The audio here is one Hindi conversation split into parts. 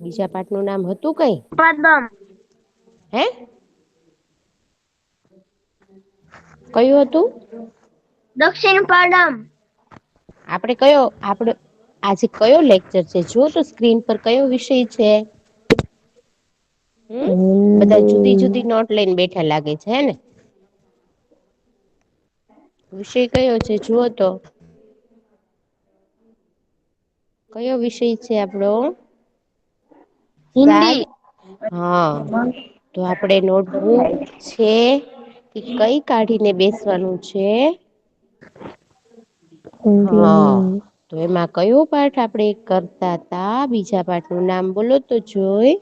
બીજા પાઠનું નામ હતું કઈ? પદમ. હે કયું હતું? દક્ષિણ પાડમ. આપડે આજે કયો લેક્ચર છે જો તો સ્ક્રીન પર કયો વિષય છે? બધા જુદી જુદી નોટ લઈને બેઠા લાગે છે હે ને? વિષય કયો છે જુઓ તો? કયો વિષય છે આપડો? સાદ હિન્દી. હા તો આપડે નોટબુક છે એ કઈ કાઢીને બેસવાનું છે? હા. તો એમાં કયો પાઠ આપણેે કરતા તા બીજા પાઠ નું નામ બોલો તો જોઈ?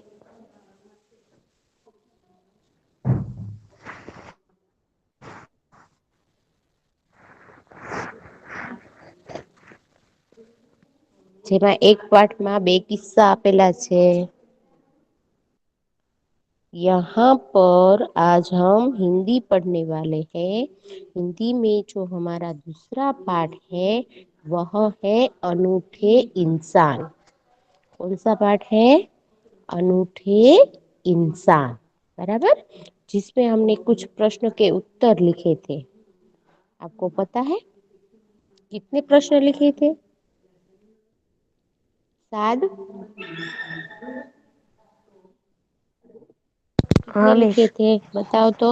જેમાં એક પાઠમાં બે કિસ્સા આપેલા છે. યહાં પર આજ હમ હિન્દી પડને વાલે હૈ. હિન્દી में जो हमारा दूसरा पाठ है वह है अनूठे इंसान। कौन सा पाठ है? अनूठे इंसान बराबर जिसमें हमने कुछ प्रश्न के उत्तर लिखे थे। आपको पता है कितने प्रश्न लिखे थे? साद कितने लिखे थे बताओ तो?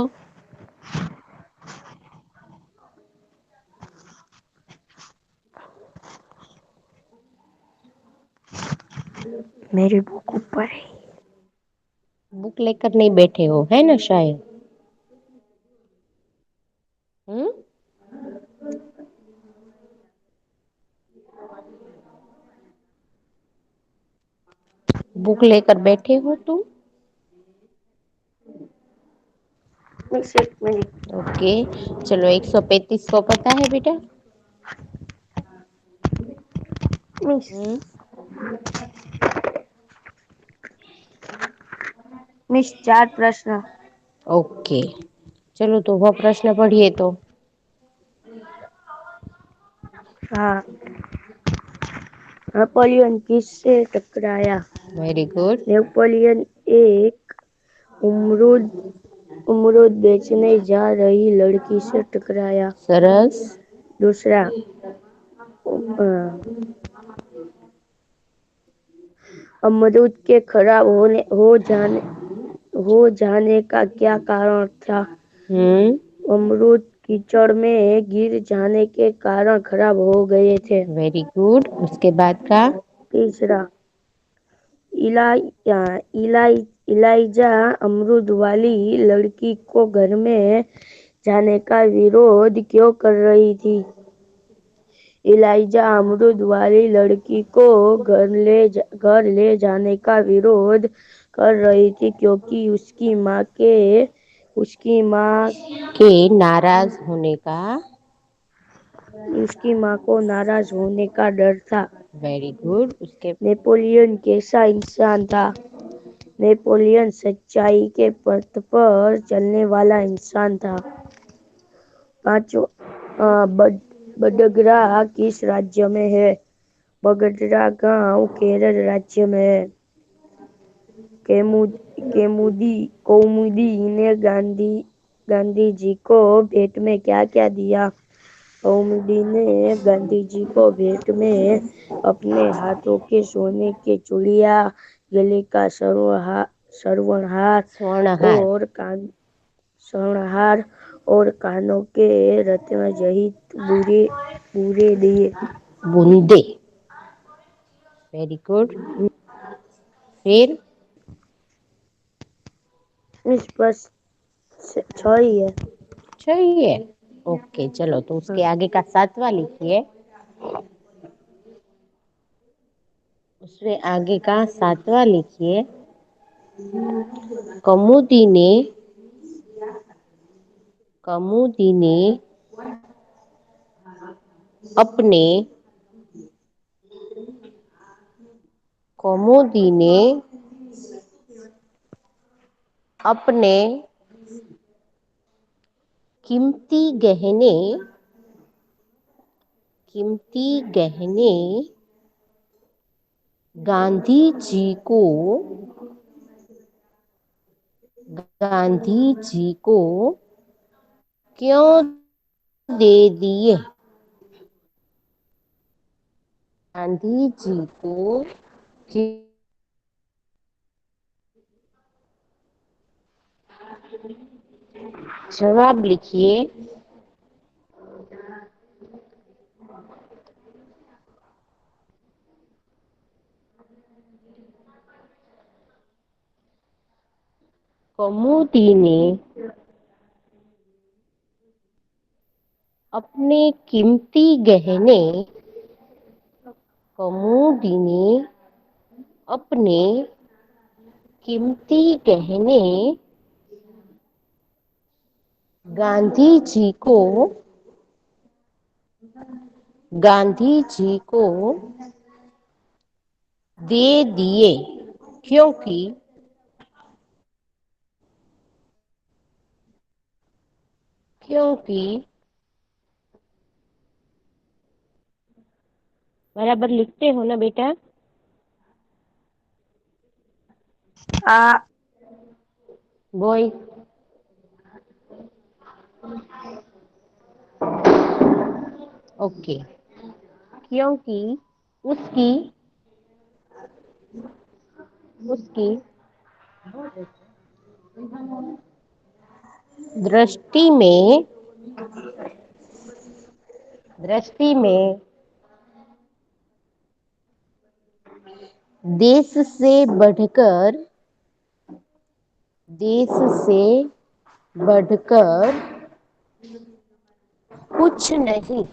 मेरी बुक ऊपर है। बुक लेकर नहीं बैठे हो है ना शायद? हम्म। बुक लेकर बैठे हो तुम? मिस एक मिनट। ओके चलो 135 को पता है बेटा? मिस हम्म। मिस 4 प्रश्न। ओके चलो तो वह प्रश्न पढ़िए तो। हाँ। नेपोलियन किससे टकराया? Very good. नेपोलियन एक उमरूद उमरूद बेचने जा रही लड़की से टकराया। सरस। दूसरा अमरूद के खराब हो जाने का क्या कारण था? अमरूद कीचड़ में गिर जाने के कारण खराब हो गए थे। वेरी गुड उसके बाद का? तीसरा इलाइजा अमरूद वाली लड़की को घर में जाने का विरोध क्यों कर रही थी? इलाइजा अमरूद वाली लड़की को घर ले जाने का विरोध कर रही थी क्योंकि उसकी माँ के नाराज होने का उसकी माँ को नाराज होने का डर था। वेरी गुड उसके नेपोलियन कैसा इंसान था? नेपोलियन सच्चाई के पथ पर चलने वाला इंसान था। पांचवा बडगरा किस राज्य में है? बगडरा गांव केरल राज्य में है। कौमुदी ने गांधी जी को भेंट में क्या क्या दिया? कौमुदी ने गांधी जी को भेंट में अपने हाथों के सोने के चूड़िया, गले का स्वर्णहार स्वर्णहार और कानों के रत्न जहित बुरे दिए। बूंदे। वेरी गुड फिर? इस बस 6 ही है। चाहिए ओके चलो तो उसके आगे का 7वां लिखिए। उसमें आगे का 7वां लिखिए। कमुदी ने अपने कौमुदी ने अपने कीमती गहने गांधी जी को गांधी जी को क्यों दे दिए? गांधी जी को जवाब लिखिए। कमोदी ने अपने कीमती गहने कमोदी ने अपने कीमती गहने गांधी जी को दे दिए क्योंकि बराबर लिखते हो ना बेटा? बोल। ओके। क्योंकि उसकी उसकी दृष्टि में देश से बढ़कर कुछ नहीं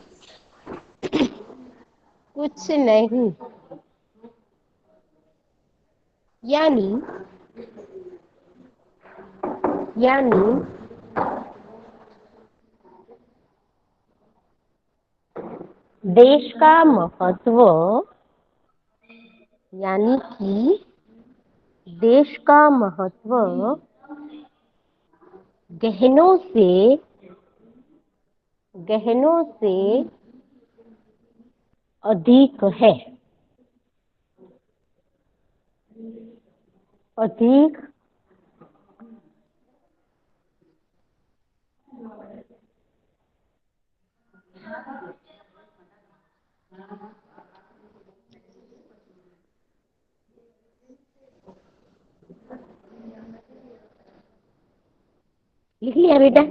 यानी यानी देश का महत्व यानी कि देश का महत्व गहनों से अधिक है। अधिक लिख लिया बेटा?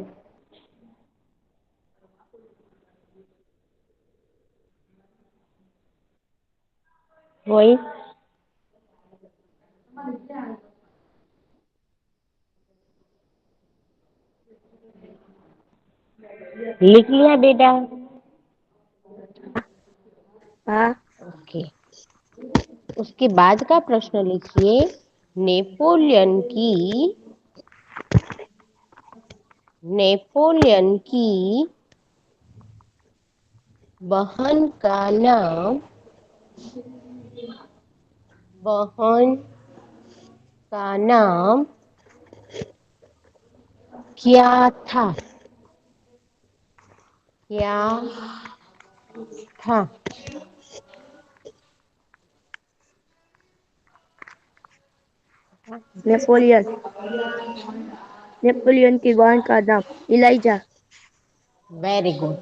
वही लिख लिया बेटा? हाँ। ओके। उसके बाद का प्रश्न लिखिए। नेपोलियन की बहन का नाम क्या था? नेपोलियन नेपोलियन की बहन का नाम इलाइजा। Very good.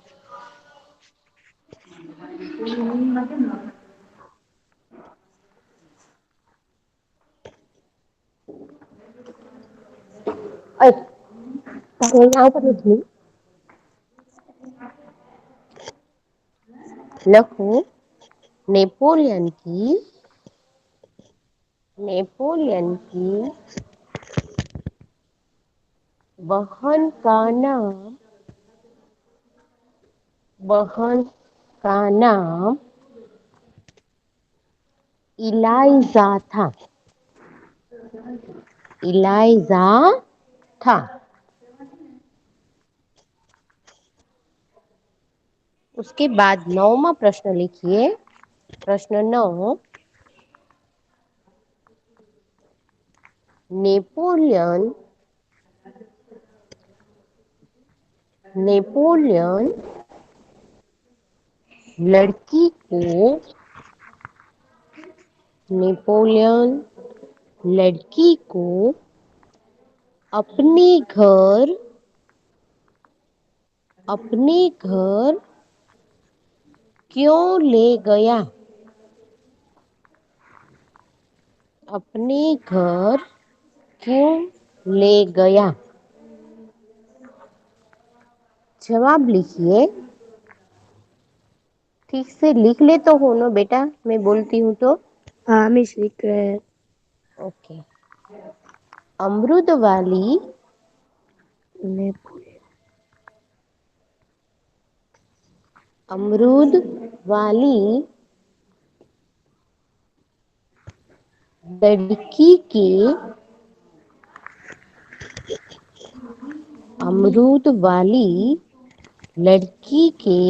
लखो नेपोलियन की बहन का नाम इलाइजा था। उसके बाद 9वां प्रश्न लिखिए। प्रश्न 9। नेपोलियन लड़की को नेपोलियन लड़की को अपने घर क्यों ले गया? अपने घर क्यों ले गया? जवाब लिखिए। ठीक से लिख ले तो हो ना बेटा, मैं बोलती हूँ तो। हाँ मिस लिख रहे हैं। ओके। अमरूद वाली नेपोलियन अमरूद वाली लड़की के अमरूद वाली लड़की के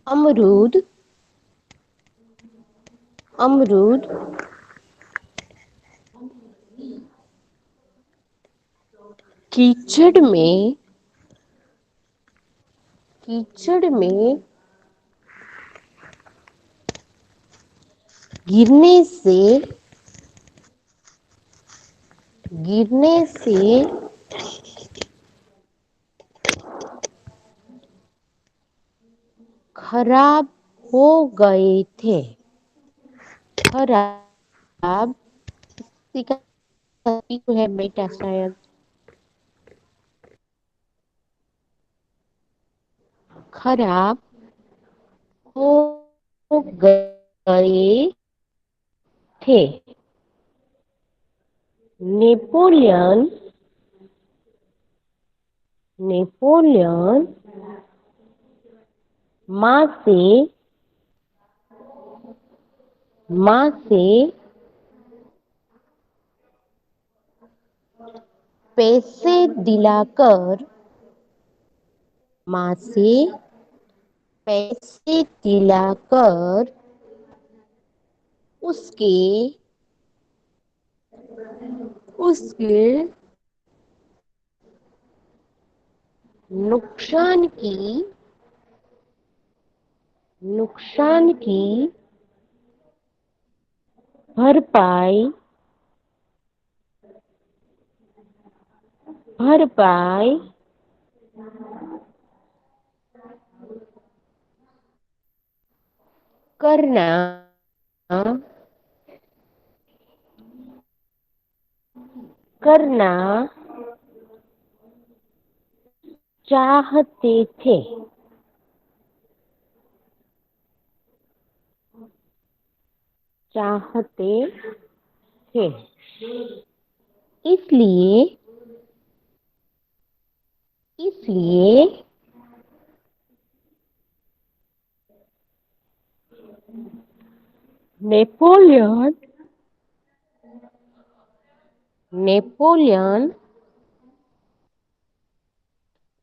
अमरूद अमरूद कीचड़ में कीचड़ में गिरने से खराब हो गए थे। खराब इसका है बेटा शायद। खराब हो गए थे। नेपोलियन नेपोलियन माँ से पैसे दिलाकर माँ से पैसे दिलाकर उसके उसके नुकसान की नुकसान की भरपाई भरपाई करना करना चाहते थे। चाहते थे। इसलिए इसलिए नेपोलियन नेपोलियन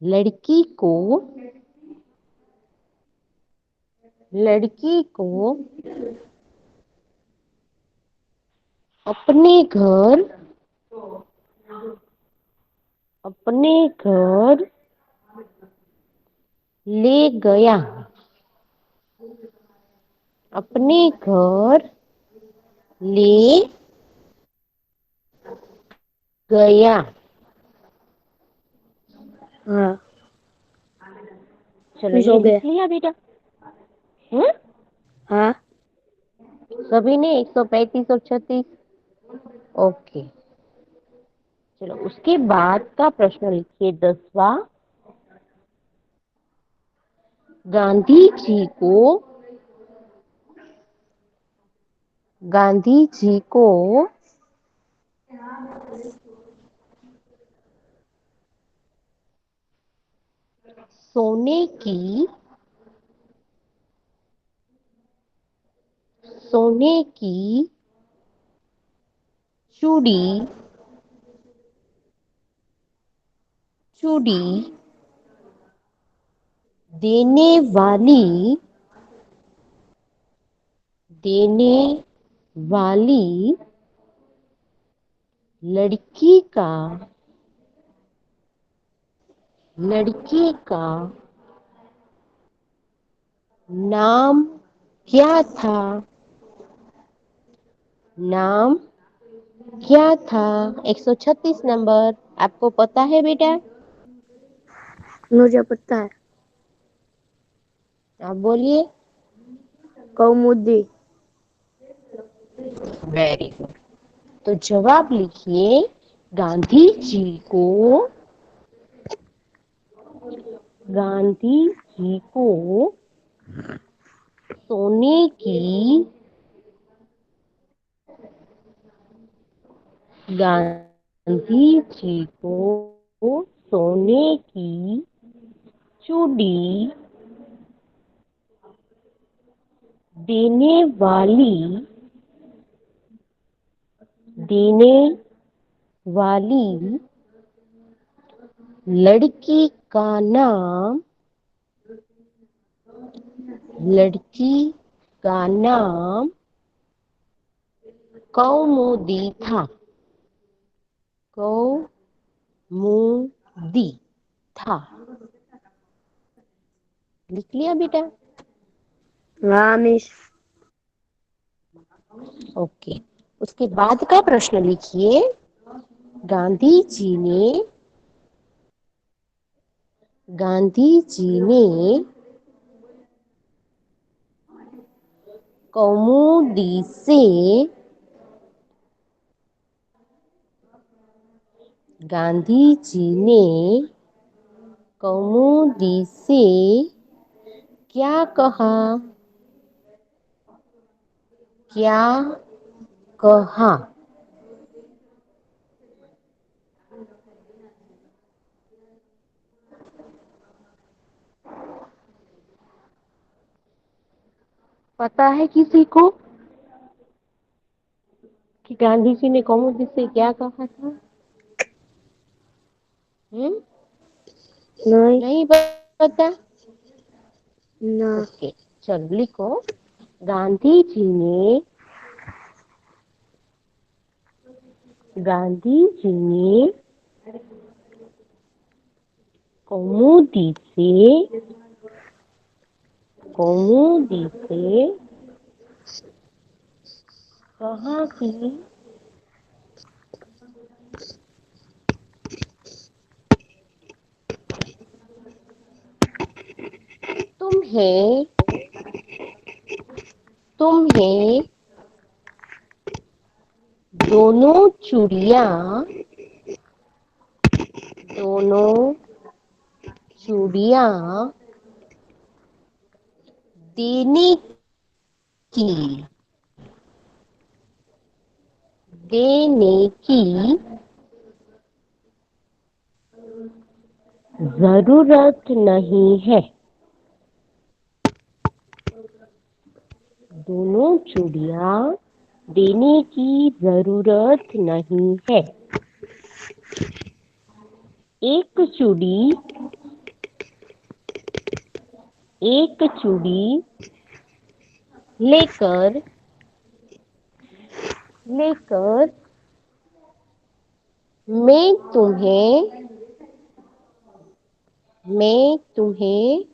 लड़की को लड़की को अपने घर अपने घर ले गया। अपने घर ले गया। हाँ चलो मिस ये हो गया। लिख लिया बेटा। हम्म। हाँ सभी ने 135 और 36। ओके। चलो उसके बाद का प्रश्न लिखिए 10वां। गांधी जी को गांधी जी को सोने की सोने की चूड़ी चूड़ी देने वाली देने वाली लड़की का लड़की का नाम क्या था? नाम क्या था? 136 नंबर आपको पता है बेटा? मुझे पता है। आप बोलिए। कौमुदी। Very good. तो जवाब लिखिए। गांधी जी को गांधी जी को सोने की गांधी जी को सोने की चूड़ी देने वाली देने वाली लड़की का नाम लड़की का नाम कौमुदी था। कौमुदी था। लिख लिया बेटा? हाँ मिस। ओके। उसके बाद का प्रश्न लिखिए। गांधी जी ने कौमुदी से गांधी जी ने कौमुदी से क्या कहा? क्या कहा? पता है किसी को कि गांधी जी ने कौमुदी से क्या कहा था? नहीं। नहीं पता? ना। ओके, चलो लिखो। गांधी जी ने गांधी जी ने कौमुदी से कौमुदी से कहा कि तुम्हें तुम्हें दोनों चूड़ियां दोनों चूड़ियां देने की देने की जरूरत नहीं है। दोनों चूड़ियां देने की जरूरत नहीं है। एक चूड़ी एक चूड़ी लेकर लेकर मैं तुम्हें मैं तुम्हें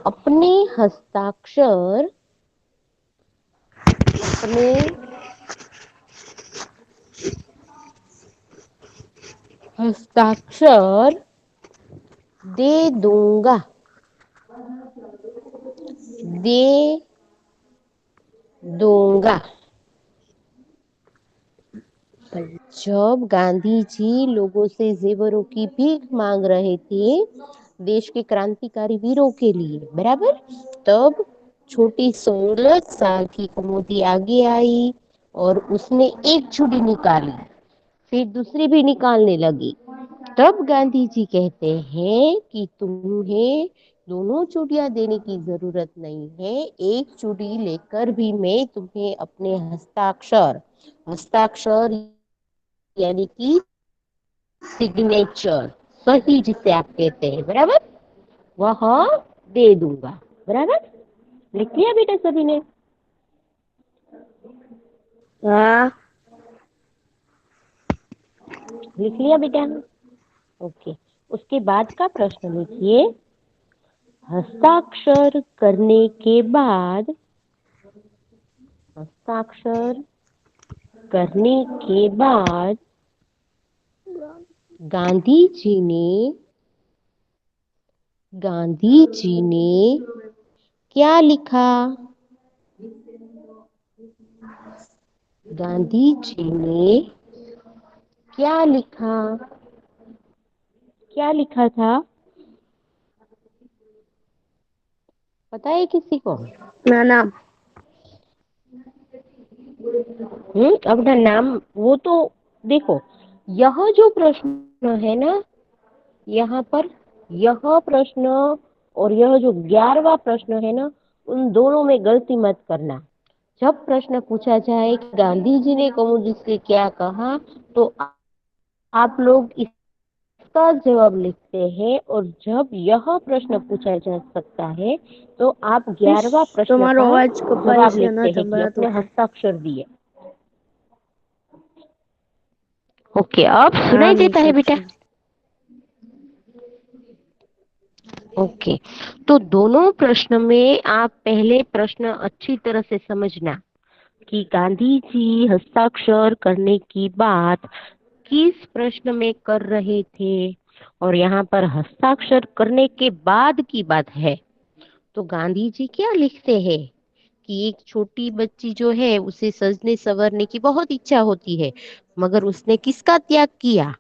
अपने हस्ताक्षर अपने हस्ताक्षर दे दूंगा दे दूंगा। जब गांधी जी लोगों से जेवरों की भीख मांग रहे थे देश के क्रांतिकारी वीरों के लिए, बराबर, तब छोटी 16 साल की कुमुदी आगे आई और उसने एक चूड़ी निकाली, फिर दूसरी भी निकालने लगी। तब गांधी जी कहते हैं कि तुम्हें दोनों चूड़ियां देने की जरूरत नहीं है, एक चूड़ी लेकर भी मैं तुम्हें अपने हस्ताक्षर हस्ताक्षर यानी कि सिग्नेचर, सही जिसे आप कहते हैं, बराबर, वह दे दूंगा। बराबर, लिख लिया बेटा सभी ने? हाँ। लिख लिया बेटा? ओके। उसके बाद का प्रश्न लिखिए। हस्ताक्षर करने के बाद हस्ताक्षर करने के बाद गांधी जी ने गांधी जी ने क्या लिखा? गांधी जी ने क्या लिखा? क्या लिखा था? पता है किसी को? ना ना। अपना नाम वो तो देखो, यह जो प्रश्न है ना, यहाँ पर यह प्रश्न और यह जो 11वां प्रश्न है ना, उन दोनों में गलती मत करना। जब प्रश्न पूछा जाए कि गांधी जी ने कम्युनिस्ट से क्या कहा, तो आप लोग इसका जवाब लिखते हैं, और जब यह प्रश्न पूछा जा सकता है तो आप मिस 11वां प्रश्न તમારો का અવાજ કપાય जवाब છે लिखते નથી हैं कि સંભળાતો। अपने हस्ताक्षर दिए। ओके, अब હા सुनाई देता મિસ है बेटा? अच्छा। ओके, तो दोनों प्रश्न में आप पहले प्रश्न अच्छी तरह से समझना कि गांधी जी हस्ताक्षर करने की बात किस प्रश्न में कर रहे थे, और यहाँ पर हस्ताक्षर करने के बाद की बात है। तो गांधी जी क्या लिखते हैं कि एक छोटी बच्ची जो है उसे सजने संवरने की बहुत इच्छा होती है, मगर उसने किसका त्याग किया?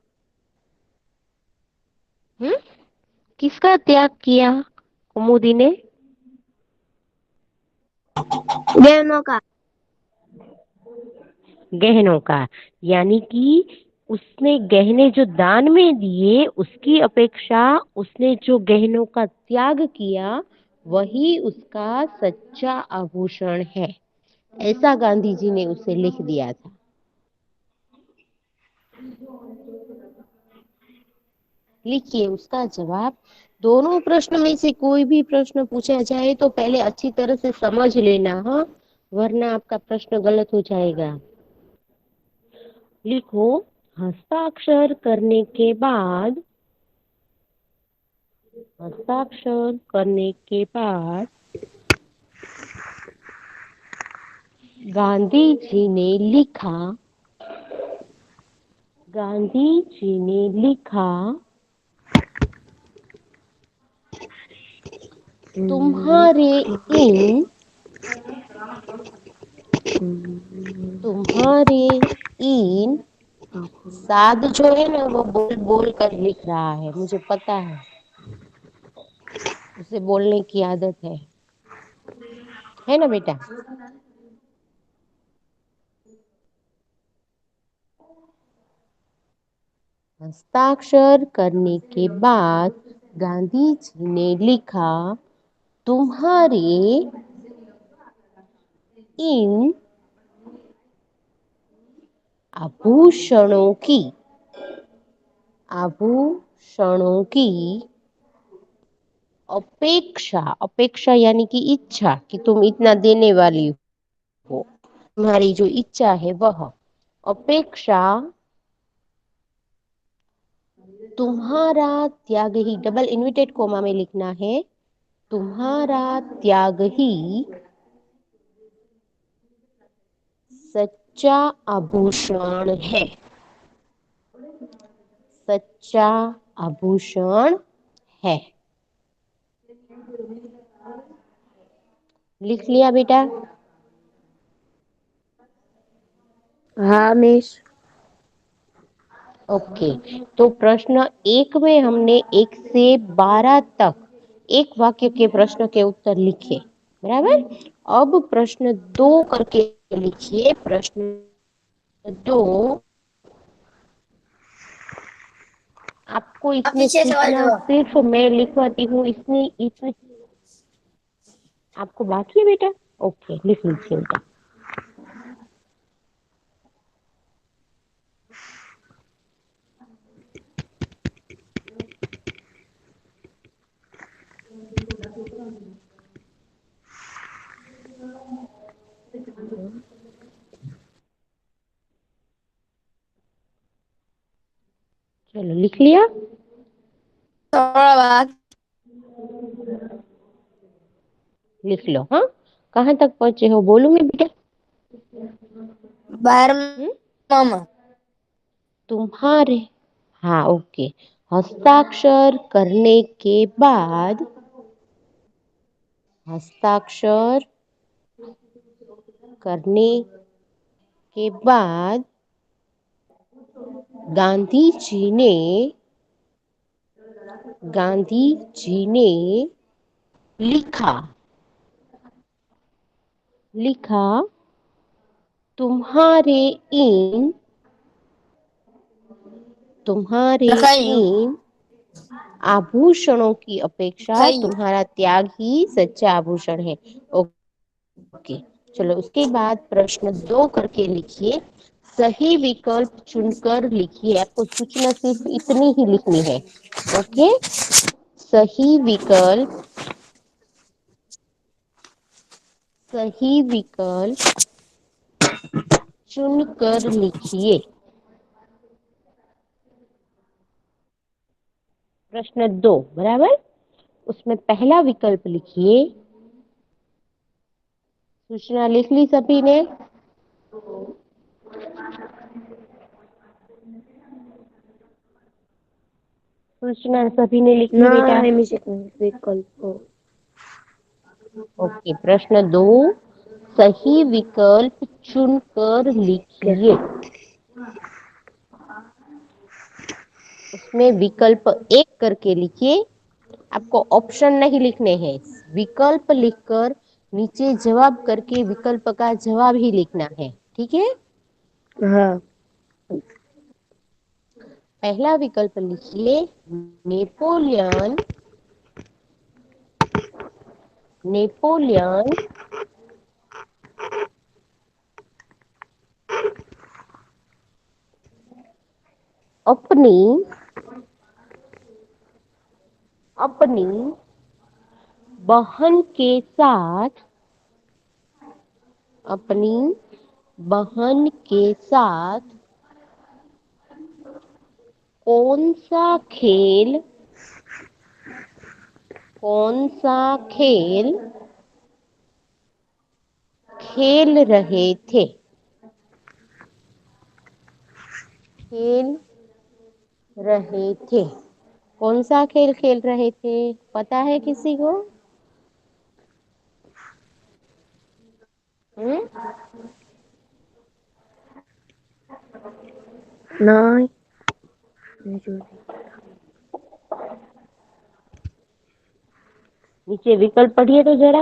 हम्म किसका त्याग किया कुमुदी ने? બેનો કા। गहनों का। यानी कि उसने गहने जो दान में दिए, उसकी अपेक्षा उसने जो गहनों का त्याग किया, वही उसका सच्चा आभूषण है। ऐसा गांधी जी ने उसे लिख दिया था। लिखिए उसका जवाब। दोनों प्रश्न में से कोई भी प्रश्न पूछा जाए तो पहले अच्छी तरह से समझ लेना, हाँ, वरना आपका प्रश्न गलत हो जाएगा। लिखो, हस्ताक्षर करने के बाद, हस्ताक्षर करने के बाद गांधी जी ने लिखा, गांधी जी ने लिखा, तुम्हारे इन, तुम्हारे इन, साध जो है ना वो बोल बोल कर लिख रहा है, मुझे पता है, उसे बोलने की आदत है ना बेटा? हस्ताक्षर करने के बाद गांधी जी ने लिखा, तुम्हारे इन आभूषणों की, आभूषणों की अपेक्षा, अपेक्षा यानी कि इच्छा, कि तुम इतना देने वाली हो, तुम्हारी जो इच्छा है वह अपेक्षा तुम्हारा त्याग ही, डबल इन्विटेड कोमा में लिखना है, तुम्हारा त्याग ही सच्चा आभूषण है, सच्चा आभूषण है। लिख लिया बेटा? હા મિસ। ओके, तो प्रश्न 1 में हमने 1 से 12 तक एक वाक्य के प्रश्न के उत्तर लिखे, बराबर। अब प्रश्न 2 करके लिखिए। प्रश्न 2, आपको इसमें सीखना, सिर्फ मैं लिखवाती हूँ, इसमें इसमें आपको बाकी है बेटा। ओके, लिख लीजिए बेटा। चलो लिख लिया? थोड़ा बात। लिख लो, हाँ। कहाँ तक पहुंचे हो, बोलूं मैं बेटा? हम्म, 12वां। तुम्हारे, हाँ ओके, हस्ताक्षर करने के बाद, हस्ताक्षर करने के बाद गांधी जी ने, गांधी जी ने लिखा, लिखा तुम्हारे इन, तुम्हारे લખાયું इन आभूषणों की अपेक्षा લખાયું तुम्हारा त्याग ही सच्चा आभूषण है। ओके, चलो उसके बाद प्रश्न 2 करके लिखिए। सही विकल्प चुनकर लिखिए, आपको सूचना सिर्फ इतनी ही लिखनी है। ओके, सही विकल्प, सही विकल्प चुनकर लिखिए। प्रश्न 2 बराबर, उसमें पहला विकल्प लिखिए। सूचना लिख ली सभी ने? सूचना सभी ने लिख ली ના बेटा? એમી વિકલ્પો ओके, प्रश्न 2, सही विकल्प चुनकर કે लिखिए। उसमें विकल्प 1 करके लिखिए, आपको ऑप्शन नहीं लिखने हैं, विकल्प लिखकर नीचे जवाब करके विकल्प का जवाब ही लिखना है, ठीक है? હા पहला विकल्प लिखिए, नेपोलियन, नेपोलियन अपनी, अपनी बहन के साथ, अपनी बहन के साथ कौन सा खेल, कौन सा खेल खेल रहे थे, खेल रहे थे, कौन सा खेल खेल रहे थे, पता है किसी को? हम्म, નહીં नीचे विकल्प पढ़िए तो जरा,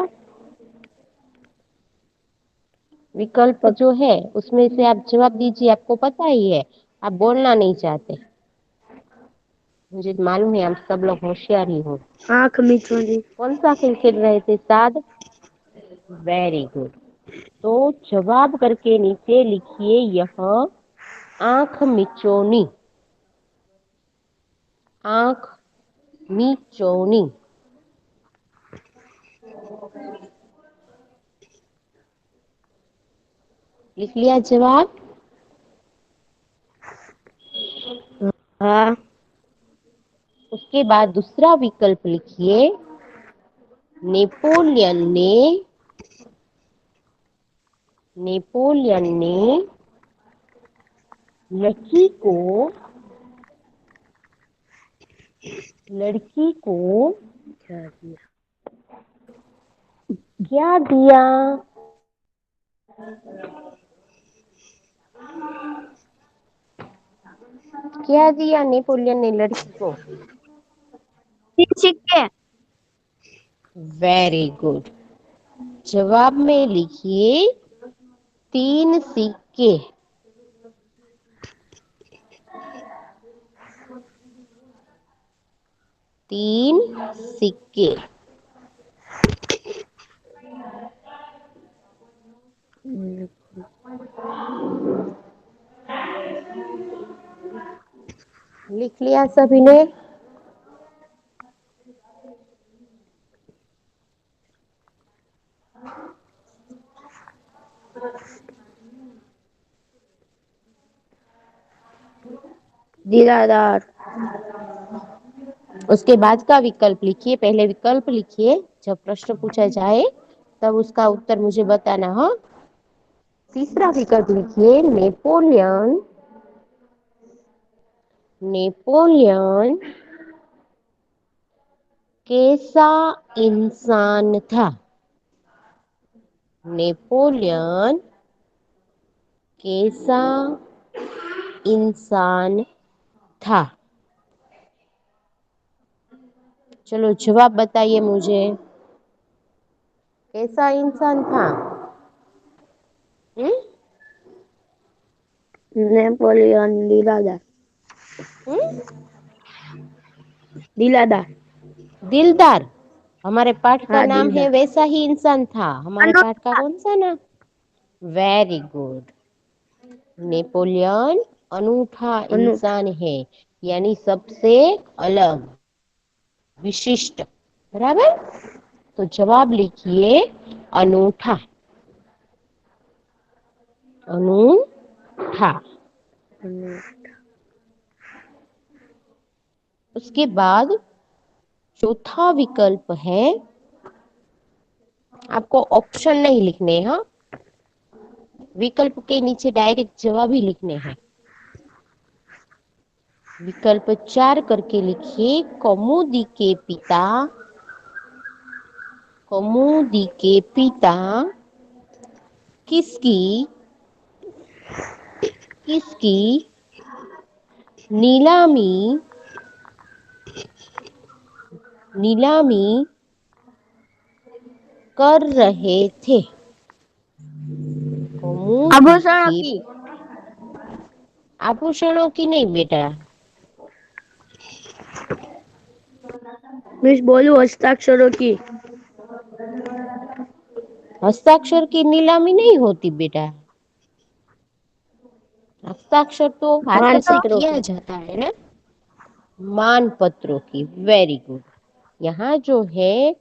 विकल्प जो है उसमें से आप जवाब दीजिए, आपको पता ही है, आप बोलना नहीं चाहते, मुझे मालूम है आप सब लोग होशियार ही हो। આંખ મીચોડી कौन सा खेल खेल रहे थे साद? वेरी गुड, तो जवाब करके नीचे लिखिए यह आंख मिचौनी, आंख मिचौनी। लिख लिया जवाब? હા उसके बाद दूसरा विकल्प लिखिए, नेपोलियन ने, नेपोलियन ने लड़की को, लड़की को क्या दिया क्या दिया? क्या दिया नेपोलियन ने लड़की को? સિક્કે वेरी गुड, जवाब में लिखिए 3 सिक्के, 3 सिक्के। लिख लिया सभी ने? દિલાદાર उसके बाद का विकल्प लिखिए, पहले विकल्प लिखिए, जब प्रश्न पूछा जाए तब उसका उत्तर मुझे बताना। हाँ, तीसरा विकल्प लिखिए नेपोलियन। नेपोलियन कैसा इंसान था? नेपोलियन कैसा इंसान था? चलो जवाब बताइए मुझे। कैसा इंसान था? हम्म? नेपोलियन दिलादार। हम्म? दिलादार। दिलदार। हमारे पाठ का हाँ नाम है दिलदार। वैसा ही इंसान था। हमारे अनु पाठ का कौन सा नाम? Very good. नेपोलियन अनूठा अनु इंसान है, यानी सबसे अलग, विशिष्ट। बराबर। तो जवाब लिखिए अनूठा। अनूठा। अनु उसके बाद चौथा विकल्प है, आपको ऑप्शन नहीं लिखने हैं, हाँ, विकल्प के नीचे डायरेक्ट जवाब ही लिखने हैं। विकल्प 4 करके लिखिए कौमुदी के पिता। कौमुदी के पिता किसकी किसकी नीलामी नीलामी कर रहे थे? कौमुदी आभूषण के की। आभूषणों की नहीं बेटा। मिस बोलू हस्ताक्षरों की। हस्ताक्षर की नीलामी नहीं होती बेटा। हस्ताक्षर तो हाथों से मानचित्रों किया की। जाता है ना। मान पत्रों की। Very good. यहाँ जो है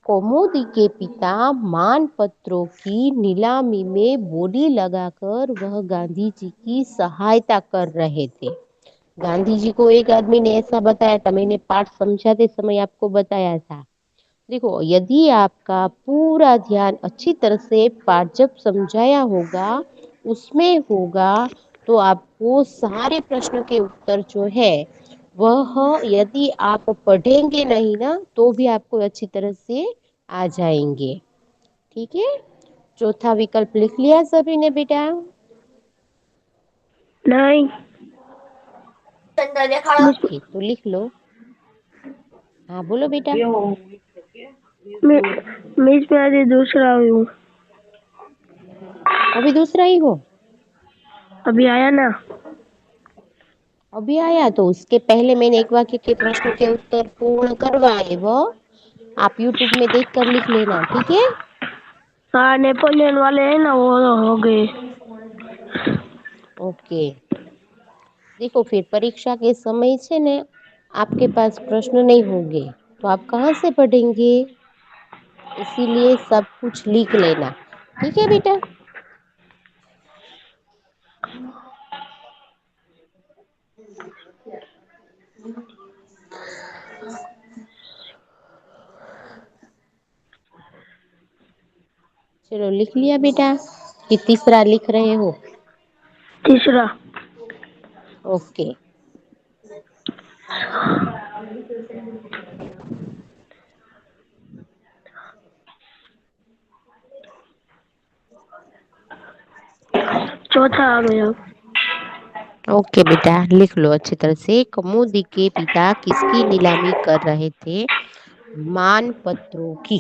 कौमुदी के पिता मान पत्रों की नीलामी में बोली लगाकर वह गांधी जी की सहायता कर रहे थे। गांधी जी को एक आदमी ने ऐसा बताया था, मैंने पाठ समझाते समय आपको बताया था। देखो, यदि आपका पूरा ध्यान अच्छी तरह से पाठ जब समझाया होगा, उसमें होगा, तो आपको सारे प्रश्न के उत्तर जो है वह, यदि आप पढ़ेंगे नहीं ना तो भी आपको अच्छी तरह से आ जाएंगे। ठीक है। चौथा विकल्प लिख लिया सभी ने बेटा? नहीं। मिस ओके, तो लिख लो। हाँ बोलो बेटा। मिस मैं अभी दूसरा हूँ। अभी दूसरा ही हो? अभी आया ना। अभी आया तो उसके पहले मैंने एक वाक्य के प्रश्न के उत्तर पूर्ण करवाए, वो आप यूट्यूब में देख कर लिख लेना। ठीक है। हाँ नेपोलियन वाले हैं ना, वो हो गए। ओके। देखो, फिर परीक्षा के समय से ने आपके पास प्रश्न नहीं होंगे तो आप कहाँ से पढ़ेंगे? इसीलिए सब कुछ लिख लेना। ठीक है बेटा। चलो लिख लिया बेटा कि तीसरा लिख रहे हो? तीसरा। ओके। चौथा आ गया। ओके बेटा, लिख लो अच्छी तरह से। कौमुदी के पिता किसकी नीलामी कर रहे थे? मान पत्रों की।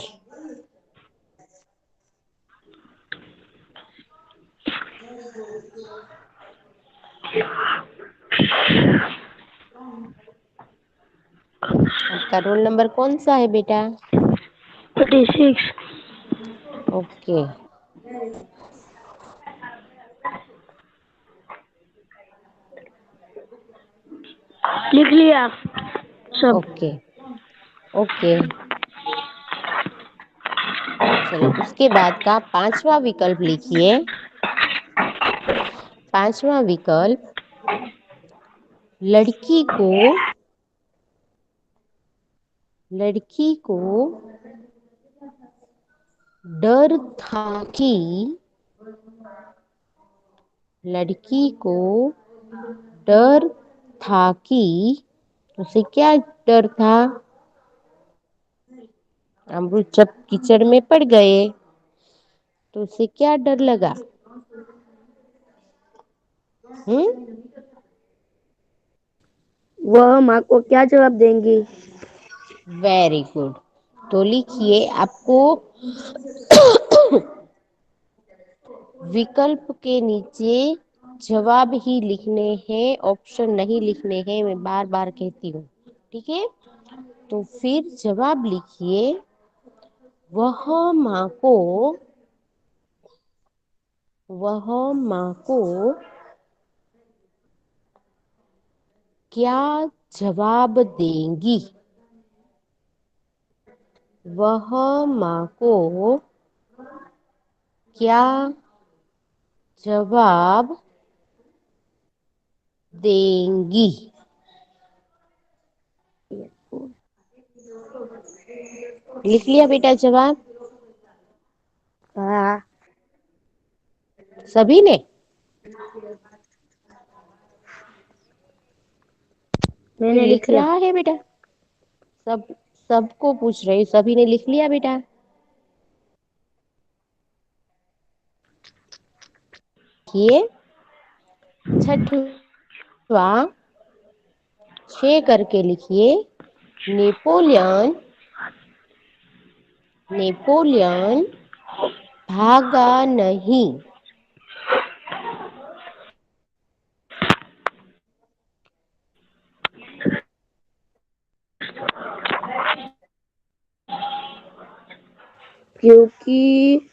आपका रोल नंबर कौन सा है बेटा? 36। ओके। लिख लिया सब। ओके। ओके। चलो उसके बाद का पांचवा विकल्प लिखिए। पांचवा विकल्प, लड़की को लड़की को डर था कि लड़की को डर था कि उसे क्या डर था? अमरुद जब कीचड़ में पड़ गए तो उसे क्या डर लगा? हम्म। वह माँ को क्या जवाब देंगी? Very good. तो लिखिए, आपको विकल्प के नीचे जवाब ही लिखने हैं, ऑप्शन नहीं लिखने हैं, मैं बार बार कहती हूँ। ठीक है, तो फिर जवाब लिखिए, वह माँ को वह माँ को क्या जवाब देंगी? वह माँ को क्या जवाब देंगी? लिख लिया बेटा जवाब हाँ, सभी ने? कोई मैंने लिख लिख लिया। रहा है बेटा? सब सबको पूछ रही, सभी ने लिख लिया बेटा? ये छठवा 6 करके लिखिए, नेपोलियन नेपोलियन भागा नहीं। क्योंकि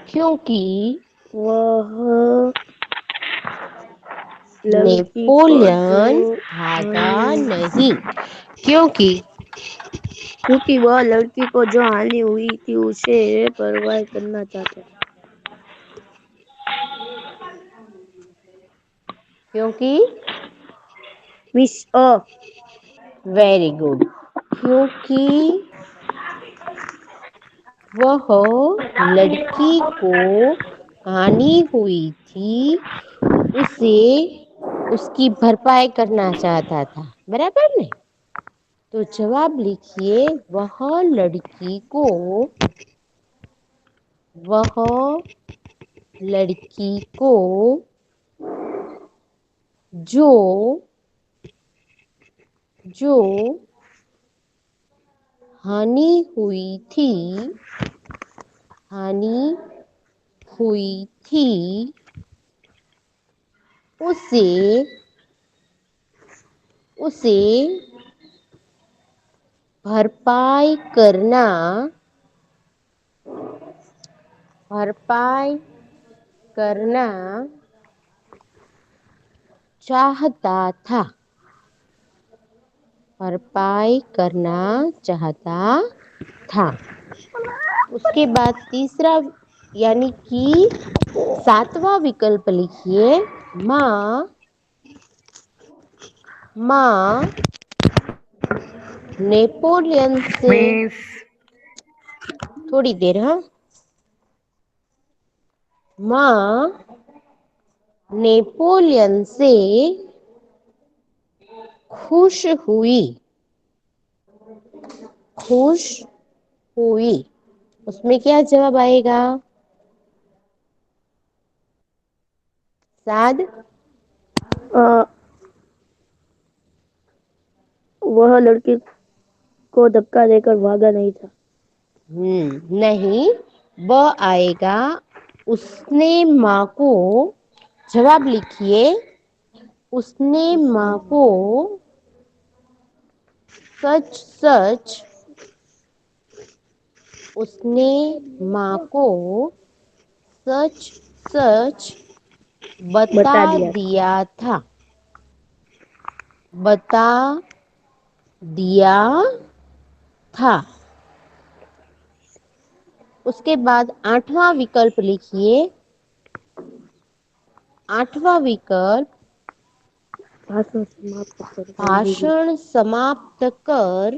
क्योंकि वह लड़की को जो नेपोलियन भागा हानि नहीं। क्योंकि क्योंकि वह लड़की को जो हानि हुई थी उसे परवाह करना चाहता था। क्योंकि मिस अ वेरी गुड। क्योंकि वह लड़की को हानि हुई थी, उसे उसकी भरपाई करना चाहता था, बराबर ने? तो जवाब लिखिए, वह लड़की को जो जो हानि हुई थी हानि हुई थी उसे उसे भरपाई करना भरपाई करना चाहता था। भरपाई करना चाहता था। उसके बाद तीसरा यानी कि 7वां विकल्प लिखिए, माँ माँ नेपोलियन से मीन्स थोड़ी देर, हाँ, माँ नेपोलियन से खुश हुई खुश हुई। उसमें क्या जवाब आएगा? साद वह लड़की को धक्का देकर भागा नहीं था। नहीं, वह आएगा, उसने माँ को, जवाब लिखिए, उसने माँ को सच सच उसने माँ को सच सच बता बता दिया था। दिया था। बता दिया था। उसके बाद 8वां विकल्प लिखिए। 8वां विकल्प, भाषण समाप्त कर गांधी जी भाषण समाप्त कर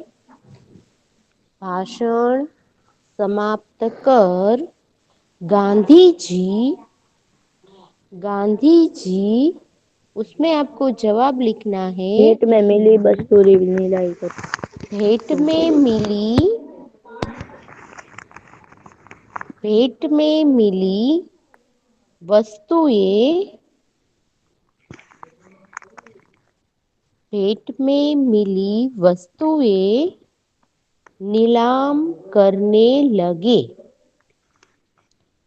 भाषण समाप्त कर गांधी जी गांधी जी, उसमें आपको जवाब लिखना है। भेंट में मिली वस्तु नीलाई कर। भेंट में मिली, भेंट में मिली वस्तुएं, भेंट में मिली वस्तुएं नीलाम करने लगे,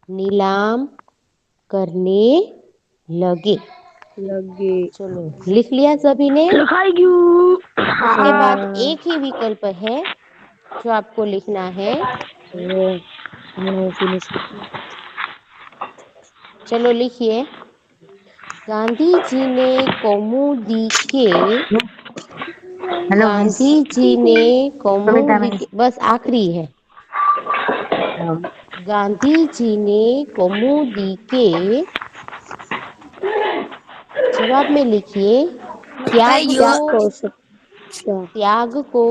नीलाम करने लगे। लगे। चलो लिख लिया सभी ने। लिखाई क्यों? उसके बाद हाँ। एक ही विकल्प है जो आपको लिखना है। फिनिश। चलो लिखिए। गांधी जी ने कौमुदी के, हेलो मिस गांधी जी ने कविता कौमुदी मिस। के, बस आखिरी है। गांधी जी ने कौमुदी के जवाब में लिखिए त्याग क्या को, हो सकता? त्याग को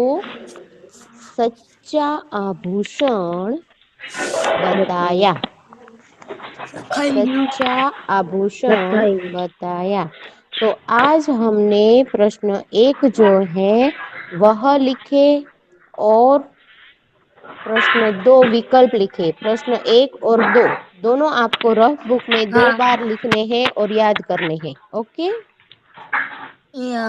सच्चा आभूषण बताइए। बताया, सच्चा आभूषण बताइए। बताया। तो आज हमने प्रश्न एक जो है वह लिखे और प्रश्न दो विकल्प लिखे। प्रश्न एक और दो दोनों आपको रफ बुक में दो हाँ। बार लिखने हैं और याद करने हैं। ओके। या